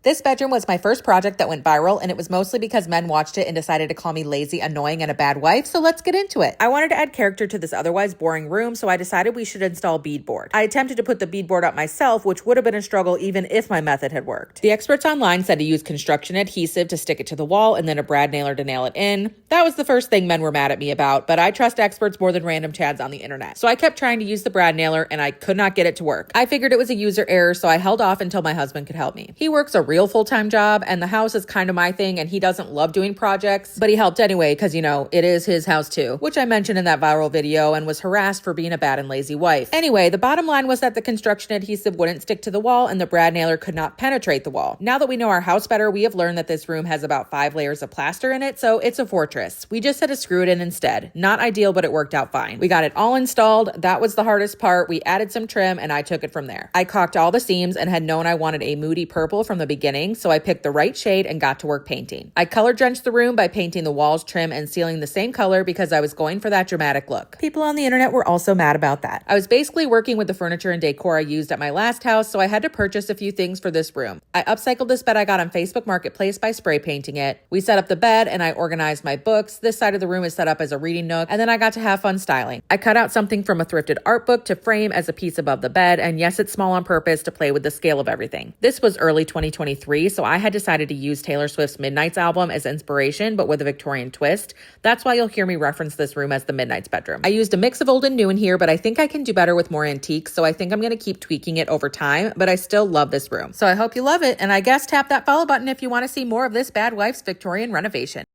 This bedroom was my first project that went viral, and it was mostly because men watched it and decided to call me lazy, annoying, and a bad wife, so let's get into it. I wanted to add character to this otherwise boring room, so I decided we should install beadboard. I attempted to put the beadboard up myself, which would have been a struggle even if my method had worked. The experts online said to use construction adhesive to stick it to the wall and then a brad nailer to nail it in. That was the first thing men were mad at me about, but I trust experts more than random chads on the internet. So I kept trying to use the brad nailer and I could not get it to work. I figured it was a user error, so I held off until my husband could help me. He works a real full-time job and the house is kind of my thing, and he doesn't love doing projects, but he helped anyway because, you know, it is his house too, which I mentioned in that viral video, and was harassed for being a bad and lazy wife. Anyway, the bottom line was that the construction adhesive wouldn't stick to the wall and the brad nailer could not penetrate the wall. Now that we know our house better, we have learned that this room has about 5 layers of plaster in it, so it's a fortress. We just had to screw it in instead. Not ideal, but it worked out fine. We got it all installed. That was the hardest part. We added some trim and I took it from there. I caulked all the seams and had known I wanted a moody purple from the beginning, so I picked the right shade and got to work painting. I color drenched the room by painting the walls, trim, and ceiling the same color because I was going for that dramatic look. People on the internet were also mad about that. I was basically working with the furniture and decor I used at my last house, so I had to purchase a few things for this room. I upcycled this bed I got on Facebook Marketplace by spray painting it. We set up the bed and I organized my books. This side of the room is set up as a reading nook, and then I got to have fun styling. I cut out something from a thrifted art book to frame as a piece above the bed, and yes, it's small on purpose to play with the scale of everything. This was early 2023, so I had decided to use Taylor Swift's Midnights album as inspiration, but with a Victorian twist. That's why you'll hear me reference this room as the Midnights bedroom. I used a mix of old and new in here, but I think I can do better with more antiques, so I think I'm going to keep tweaking it over time, but I still love this room. So I hope you love it, and I guess tap that follow button if you want to see more of this bad wife's Victorian renovation.